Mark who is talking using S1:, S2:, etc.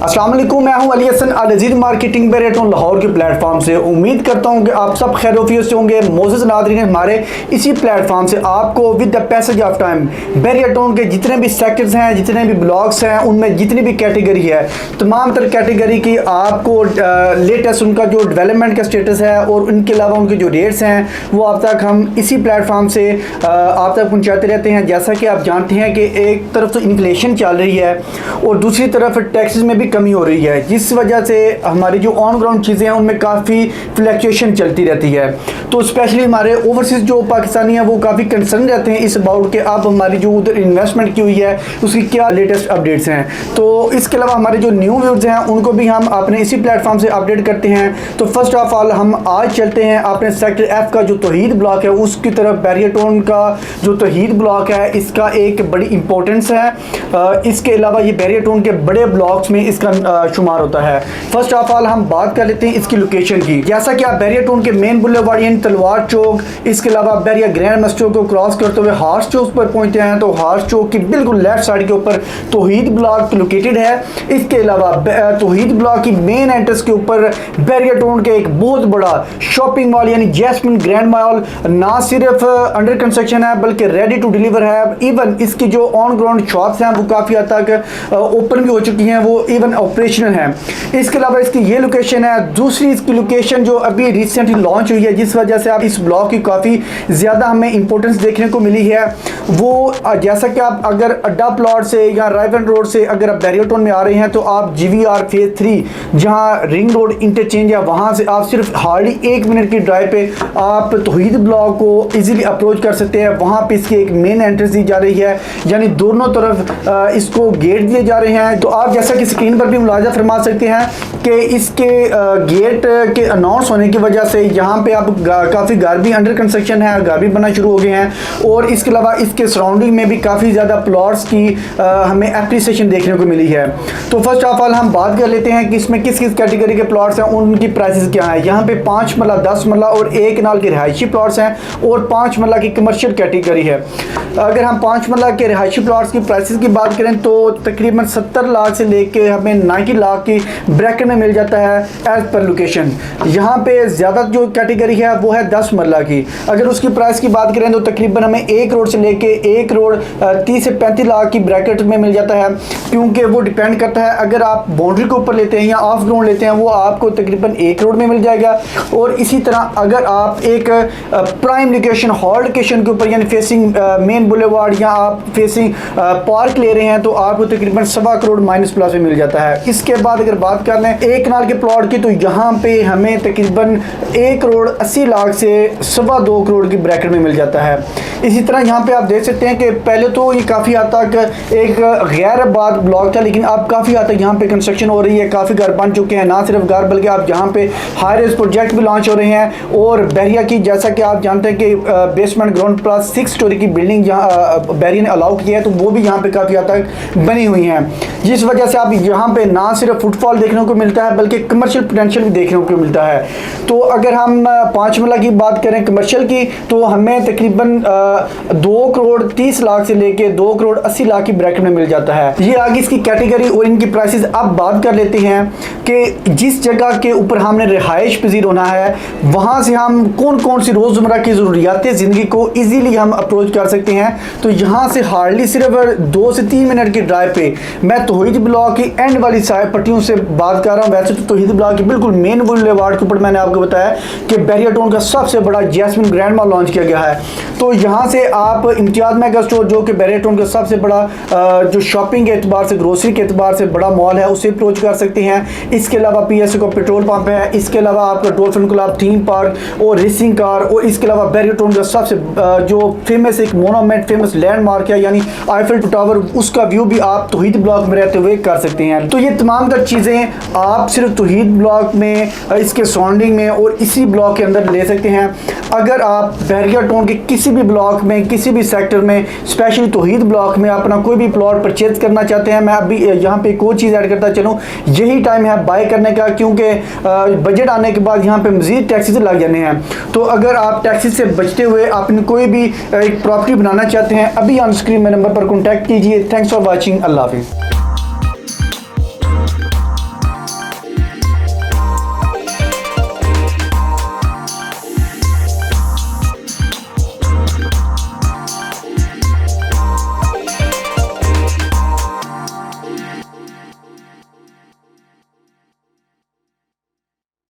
S1: अस्सलाम वालेकुम, मैं हूं अली हसन अल अजीज मार्केटिंग बैरियरटोन लाहौर के प्लेटफॉर्म से। उम्मीद करता हूं कि आप सब खैरियत से होंगे। मोअज़्ज़ज़ नाज़रीन, हमारे इसी प्लेटफॉर्म से आपको with the passage of time बैरियरटोन के जितने भी सेक्टर्स हैं, जितने भी ब्लॉक्स हैं, उनमें जितनी भी कैटेगरी है, तमाम तर कैटेगरी की आपको लेटेस्ट उनका जो डेवलपमेंट का स्टेटस है और उनके अलावा उनके जो रेट्स हैं वो अब तक हम इसी प्लेटफॉर्म से आप तक पहुँचाते रहते हैं। जैसा कि आप जानते हैं कि एक तरफ तो इन्फ्लेशन चल रही है और दूसरी तरफ टैक्सेस में भी कमी हो रही है, जिस वजह से हमारी जो ऑन ग्राउंड चीज़ें हैं उनमें काफ़ी फ्लक्चुएशन चलती रहती है। तो स्पेशली हमारे ओवरसीज़ जो पाकिस्तानी हैं वो काफ़ी कंसर्न रहते हैं इस अबाउट कि अब हमारी जो उधर इन्वेस्टमेंट की हुई है उसकी क्या लेटेस्ट अपडेट्स हैं। तो इसके अलावा हमारे जो न्यू व्यूज़ हैं उनको भी हम अपने इसी प्लेटफॉर्म से अपडेट करते हैं। तो फर्स्ट ऑफ ऑल हम आज चलते हैं अपने सेक्टर एफ का जो तौहीद ब्लॉक है उसकी तरफ। बैरियरटोन का जो तौहीद ब्लॉक है इसका एक बड़ी इंपॉर्टेंस है। इसके अलावा ये बैरियरटोन के बड़े ब्लॉक्स में इसका शुमार होता है। फर्स्ट ऑफ ऑल हम बात कर लेते हैं इसकी लोकेशन की। जैसा कि आप बैरियरटोन के मेन बुलेवार्ड यानी तलवार चौक, इसके अलावा बैरिया ग्रैंड मस्जिद को क्रॉस करते हुए हार्स चौक पर पहुंचते हैं तो हार्स चौक की बिल्कुल लेफ्ट साइड के ऊपर तौहीद ब्लॉक लोकेटेड है। इसके अलावा तौहीद ब्लॉक की मेन एंट्रेंस के ऊपर बैरियरटोन के एक बहुत बड़ा शॉपिंग मॉल यानी जैस्मिन ग्रैंड मॉल ना सिर्फ अंडर कंस्ट्रक्शन है बल्कि रेडी टू डिलीवर है। इवन इसकी जो ऑन ग्राउंड शॉप्स हैं वो काफ़ी हद तक ओपन भी हो चुकी हैं, वो इवन ऑपरेशनल है। इसके अलावा इसकी ये लोकेशन है। दूसरी इसकी लोकेशन जो अभी रिसेंटली लॉन्च हुई है जिस वजह से आप इस ब्लॉक की काफ़ी ज़्यादा हमें इंपॉर्टेंस देखने को मिली है, वो जैसा कि आप अगर अड्डा प्लॉट से या राइवन रोड से अगर आप बैरियरटोन में आ रहे हैं तो आप GVR फेज 3 जहां रिंग रोड इंटरचेंज है वहां से आप सिर्फ हार्डली 1 मिनट की ड्राइव पे आप तौहीद ब्लॉक को इजीली अप्रोच कर सकते हैं। वहां पे इसकी एक मेन एंट्रेंस दी जा रही है, यानी दोनों तरफ इसको गेट दिए जा रहे हैं। तो आप जैसा कि स्क्रीन पर भी मुलाजा फरमा सकते हैं कि इसके गेट के अनाउंस होने की वजह से यहाँ पे आप काफ़ी घर भी अंडर कंस्ट्रक्शन है, घर भी बनना शुरू हो गए हैं और इसके अलावा इसके सराउंडिंग में भी काफ़ी ज़्यादा प्लॉट्स की हमें एप्रिसिएशन देखने को मिली है। तो फर्स्ट ऑफ ऑल हम बात कर लेते हैं कि इसमें किस किस कैटेगरी के प्लॉट्स हैं, उनकी प्राइसेस क्या हैं। यहाँ पे 5 मरला, 10 मरला और 1 कनाल के रिहायशी प्लॉट्स हैं और 5 मरला की कमर्शियल कैटेगरी है। अगर हम 5 मरला के रिहायशी प्लॉट्स की प्राइसेस की बात करें तो तकरीबन 70 लाख से लेके हमें 90 लाख की ब्रैकेट में मिल जाता है एज पर लोकेशन। यहाँ पे ज़्यादा जो कैटेगरी है वो है 10 मरला की। अगर उसकी प्राइस की बात करें तो तकरीबन हमें 1 करोड़ से लेके 1 करोड़ 30 से 35 लाख की ब्रैकेट में मिल जाता है, क्योंकि वो डिपेंड करता है। अगर आप बाउंड्री के ऊपर लेते हैं या ऑफ ग्राउंड लेते हैं वो आपको तकरीबन 1 करोड़ में मिल जाएगा। और इसी तरह अगर आप एक प्राइम लोकेशन हॉल लोकेशन के ऊपर यानी फेसिंग मेन बुलेवार्ड या आप फेसिंग पार्क ले रहे हैं तो आपको तकरीबन 1.25 करोड़ माइनस प्लस में मिल जाता है। इसके बाद अगर बात कर लें 1 कनाल के प्लॉट की तो यहाँ पे हमें तकरीबन 1 करोड़ 80 लाख से 2.25 करोड़ की ब्रैकेट में मिल जाता है। इसी तरह यहाँ पे आप देख सकते हैं कि पहले तो ये काफ़ी हद तक एक गैर आबाद ब्लॉक था, लेकिन अब काफ़ी हद तक यहाँ पे कंस्ट्रक्शन हो रही है, काफ़ी घर बन चुके हैं। ना सिर्फ घर बल्कि आप यहाँ पे हाई राइज प्रोजेक्ट भी लॉन्च हो रहे हैं। और बैरिया की जैसा कि आप जानते हैं कि बेसमेंट ग्राउंड प्लस 6 स्टोरी की बिल्डिंग जहाँ बैरिया ने अलाउ किया है तो वो भी यहाँ पे काफ़ी हद तक बनी हुई हैं, जिस वजह से आप यहाँ पे ना सिर्फ फुटफॉल देखने को मिलता है बल्कि कमर्शियल पोटेंशियल भी देखने को मिलता है। तो अगर हम 5 मरला की बात करें कमर्शियल की तो हमें तकरीबन 2 करोड़ 30 लाख से लेके 2 करोड़ 80 लाख की ब्रैकेट में मिल जाता है। ये आगे इसकी कैटेगरी और इनकी प्राइसेस अब बात कर लेते हैं कि जिस जगह के ऊपर हमने रिहाइश पजीर होना है वहाँ से हम कौन कौन सी रोज़मर्रा की ज़रूरियात ज़िंदगी को ईजीली हम अप्रोच कर सकते हैं। तो यहाँ से हार्डली सिर्फ 2 से 3 मिनट की ड्राइव पे मैं तौहीद ब्लॉक की एंड वाली साइड पट्टियों से बात कर रहा हूँ। वैसे तो तौहीद ब्लॉक की बिल्कुल मेन बुलेवार्ड के ऊपर मैंने आपको बताया कि बैरियरटोन का सबसे बड़ा जैस्मिन ग्रैंड मॉल लॉन्च किया गया है। तो यहाँ से आप इम्तियाज़ मेगा स्टोर जो कि बैरियरटोन का सबसे बड़ा जो शॉपिंग के एतबार से ग्रोसरी के एतबार से बड़ा मॉल है उसे अप्रोच कर सकते हैं। इसके अलावा PSA का पेट्रोल पंप है, इसके अलावा आपका डॉल्फिन क्लब थीम पार्क और रेसिंग कार, और इसके अलावा बैरियरटोन का सबसे जो फेमस एक मोनूमेंट फेमस लैंडमार्क है यानी आईफिल टावर, उसका व्यू भी आप तौहीद ब्लॉक में रहते हुए कर सकते हैं। तो ये तमाम तर चीज़ें आप सिर्फ तौहीद ब्लॉक में, इसके सराउंडिंग में और इसी ब्लॉक के अंदर ले सकते हैं। अगर आप बैरियरटोन के किसी भी ब्लॉक में, किसी भी सेक्टर में, स्पेशली तौहीद ब्लॉक में अपना कोई भी प्लॉट परचेज करना चाहते हैं, मैं अभी यहाँ पे एक और चीज़ ऐड करता चलूँ, यही टाइम है बाय करने का, क्योंकि बजट आने के बाद यहाँ पे मज़ीद टैक्सेस लग जाने हैं। तो अगर आप टैक्सेस से बचते हुए अपनी कोई भी एक प्रॉपर्टी बनाना चाहते हैं, अभी ऑन स्क्रीन में नंबर पर कॉन्टैक्ट कीजिए। Thanks for watching. अल्लाह हाफिज़।